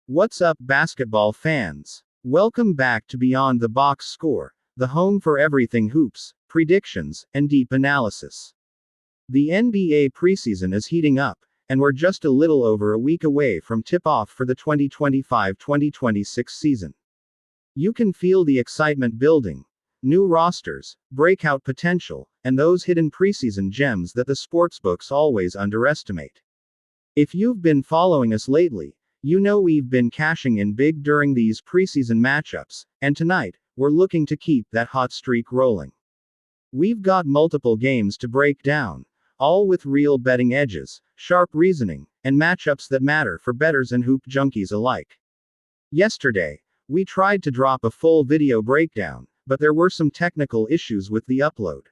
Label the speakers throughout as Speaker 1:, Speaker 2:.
Speaker 1: What's up, basketball fans? Welcome back to Beyond the Box Score, the home for everything hoops, predictions, and deep analysis. The NBA preseason is heating up, and we're just a little over a week away from tip-off for the 2025-2026 season. You can feel the excitement building. New rosters, breakout potential, and those hidden preseason gems that the sportsbooks always underestimate. If you've been following us lately, you know we've been cashing in big during these preseason matchups, and tonight, we're looking to keep that hot streak rolling. We've got multiple games to break down, all with real betting edges, sharp reasoning, and matchups that matter for bettors and hoop junkies alike. Yesterday, we tried to drop a full video breakdown, but there were some technical issues with the upload.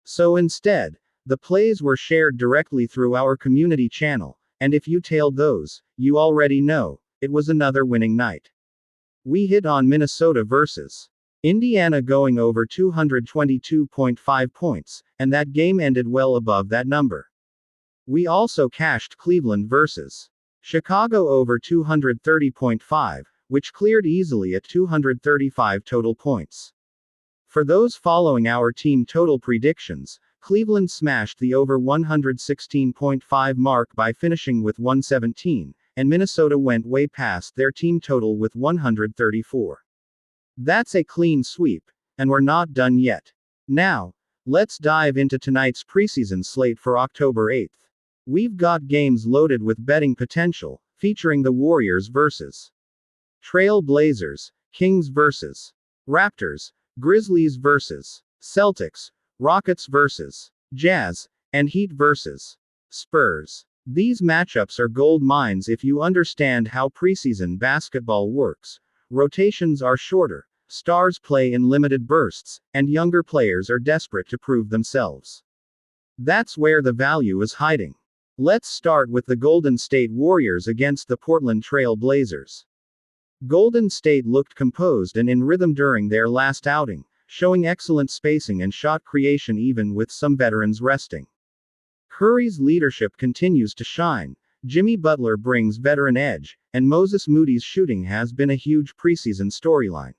Speaker 1: So instead, the plays were shared directly through our community channel, and if you tailed those, you already know, it was another winning night. We hit on Minnesota versus Indiana going over 222.5 points, and that game ended well above that number. We also cashed Cleveland versus Chicago over 230.5, which cleared easily at 235 total points. For those following our team total predictions, Cleveland smashed the over 116.5 mark by finishing with 117, and Minnesota went way past their team total with 134. That's a clean sweep, and we're not done yet. Now, let's dive into tonight's preseason slate for October 8th. We've got games loaded with betting potential, featuring the Warriors versus Trail Blazers, Kings versus Raptors, Grizzlies versus Celtics, Rockets versus Jazz, and Heat versus Spurs. These matchups are gold mines if you understand how preseason basketball works. Rotations are shorter, stars play in limited bursts, and younger players are desperate to prove themselves. That's where the value is hiding. Let's start with the Golden State Warriors against the Portland Trail Blazers. Golden State looked composed and in rhythm during their last outing, showing excellent spacing and shot creation even with some veterans resting. Curry's leadership continues to shine, Jimmy Butler brings veteran edge, and Moses Moody's shooting has been a huge preseason storyline.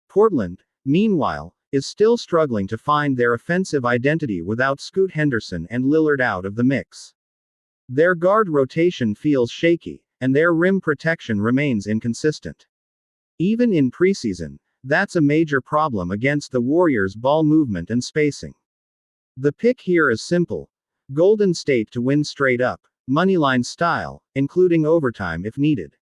Speaker 1: Portland, meanwhile, is still struggling to find their offensive identity without Scoot Henderson and Lillard out of the mix. Their guard rotation feels shaky, and their rim protection remains inconsistent. Even in preseason, that's a major problem against the Warriors' ball movement and spacing. The pick here is simple: Golden State to win straight up, moneyline style, including overtime if needed.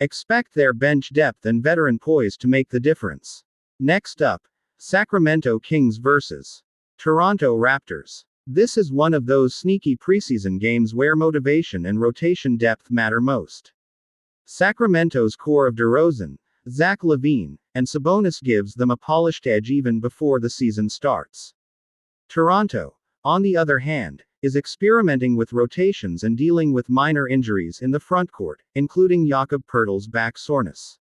Speaker 1: Expect their bench depth and veteran poise to make the difference. Next up, Sacramento Kings versus Toronto Raptors. This is one of those sneaky preseason games where motivation and rotation depth matter most. Sacramento's core of DeRozan, Zach LaVine, and Sabonis gives them a polished edge even before the season starts. Toronto, on the other hand, is experimenting with rotations and dealing with minor injuries in the frontcourt, including Jakob Poeltl's back soreness.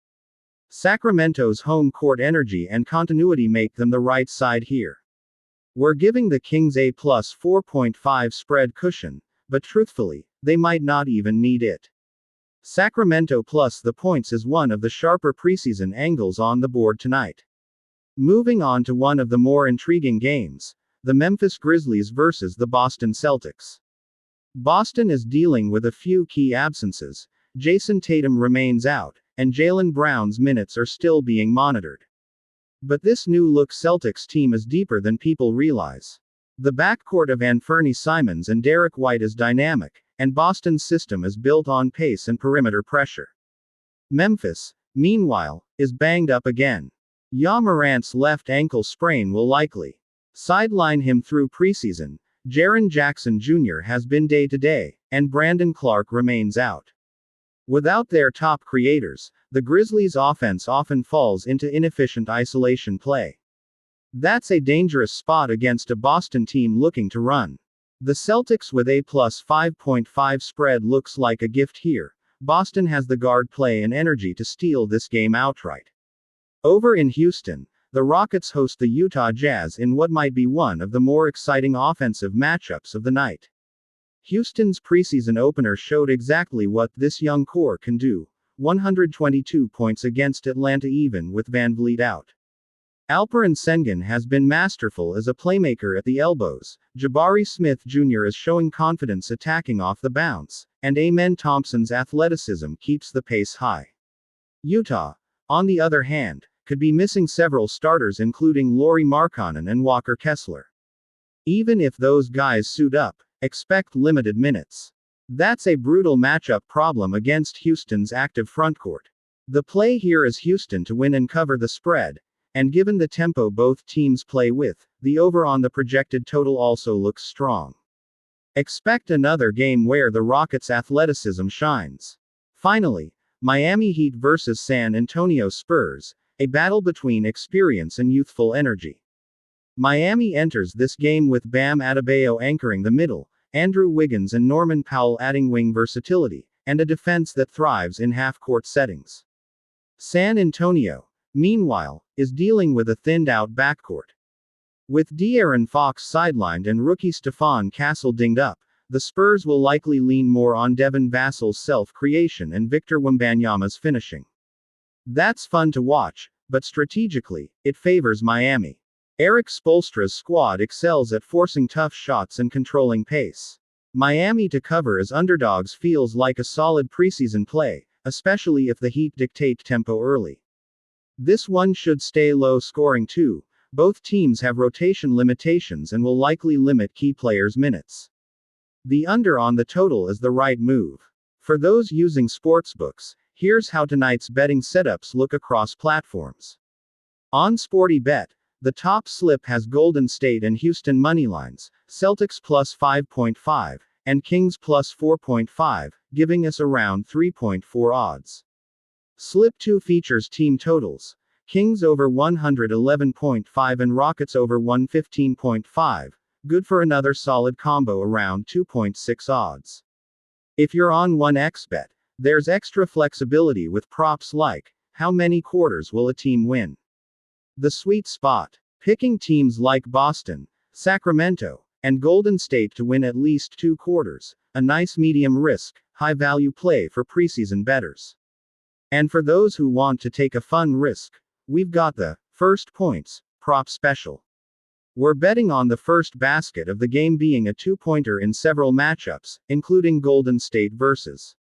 Speaker 1: Sacramento's home court energy and continuity make them the right side here. We're giving the Kings a plus 4.5 spread cushion, but truthfully, they might not even need it. Sacramento plus the points is one of the sharper preseason angles on the board tonight. Moving on to one of the more intriguing games, the Memphis Grizzlies versus the Boston Celtics. Boston is dealing with a few key absences. Jason Tatum remains out, and Jaylen Brown's minutes are still being monitored. But this new-look Celtics team is deeper than people realize. The backcourt of Anthony Simons and Derek White is dynamic, and Boston's system is built on pace and perimeter pressure. Memphis, meanwhile, is banged up again. Ja Morant's left ankle sprain will likely sideline him through preseason. Jaren Jackson Jr. has been day-to-day, and Brandon Clark remains out. Without their top creators, the Grizzlies' offense often falls into inefficient isolation play. That's a dangerous spot against a Boston team looking to run. The Celtics with a plus 5.5 spread looks like a gift here. Boston has the guard play and energy to steal this game outright. Over in Houston, the Rockets host the Utah Jazz in what might be one of the more exciting offensive matchups of the night. Houston's preseason opener showed exactly what this young core can do. 122 points against Atlanta even with Van Vliet out. Alperen Sengun has been masterful as a playmaker at the elbows, Jabari Smith Jr. is showing confidence attacking off the bounce, and Amen Thompson's athleticism keeps the pace high. Utah, on the other hand, could be missing several starters including Lauri Markkanen and Walker Kessler. Even if those guys suit up, expect limited minutes. That's a brutal matchup problem against Houston's active frontcourt. The play here is Houston to win and cover the spread, and given the tempo both teams play with, the over on the projected total also looks strong. Expect another game where the Rockets' athleticism shines. Finally, Miami Heat vs. San Antonio Spurs, a battle between experience and youthful energy. Miami enters this game with Bam Adebayo anchoring the middle, Andrew Wiggins and Norman Powell adding wing versatility, and a defense that thrives in half-court settings. San Antonio, meanwhile, is dealing with a thinned-out backcourt. With De'Aaron Fox sidelined and rookie Stephon Castle dinged up, the Spurs will likely lean more on Devin Vassell's self-creation and Victor Wembanyama's finishing. That's fun to watch, but strategically, it favors Miami. Eric Spoelstra's squad excels at forcing tough shots and controlling pace. Miami to cover as underdogs feels like a solid preseason play, especially if the Heat dictate tempo early. This one should stay low scoring too. Both teams have rotation limitations and will likely limit key players' minutes. The under on the total is the right move. For those using sportsbooks, here's how tonight's betting setups look across platforms. On SportyBet, the top slip has Golden State and Houston moneylines, Celtics plus 5.5, and Kings plus 4.5, giving us around 3.4 odds. Slip 2 features team totals, Kings over 111.5 and Rockets over 115.5, good for another solid combo around 2.6 odds. If you're on 1xBet, there's extra flexibility with props like, how many quarters will a team win? The sweet spot, picking teams like Boston, Sacramento, and Golden State to win at least 2 quarters, a nice medium risk, high value play for preseason bettors. And for those who want to take a fun risk, we've got the first points prop special. We're betting on the first basket of the game being a 2-pointer in several matchups, including Golden State vs.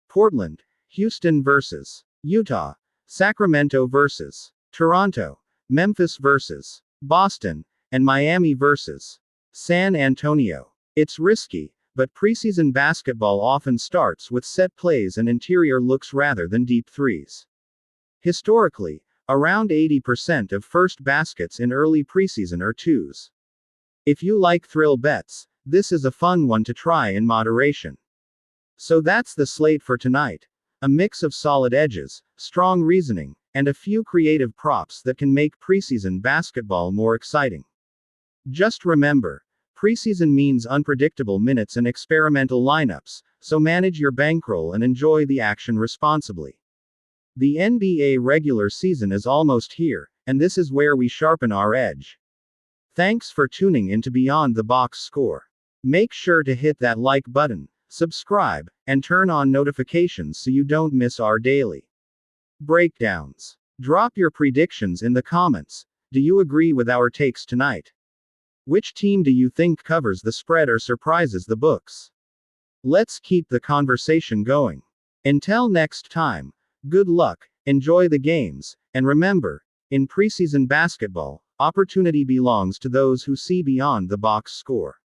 Speaker 1: Portland, Houston vs. Utah, Sacramento vs. Toronto, Memphis vs. Boston, and Miami vs. San Antonio. It's risky, but preseason basketball often starts with set plays and interior looks rather than deep threes. Historically, around 80% of first baskets in early preseason are twos. If you like thrill bets, this is a fun one to try in moderation. So that's the slate for tonight. A mix of solid edges, strong reasoning, and a few creative props that can make preseason basketball more exciting. Just remember, preseason means unpredictable minutes and experimental lineups, so manage your bankroll and enjoy the action responsibly. The NBA regular season is almost here, and this is where we sharpen our edge. Thanks for tuning in to Beyond the Box Score. Make sure to hit that like button, subscribe, and turn on notifications so you don't miss our daily breakdowns. Drop your predictions in the comments. Do you agree with our takes tonight? Which team do you think covers the spread or surprises the books? Let's keep the conversation going. Until next time, good luck, enjoy the games, and remember, in preseason basketball, opportunity belongs to those who see beyond the box score.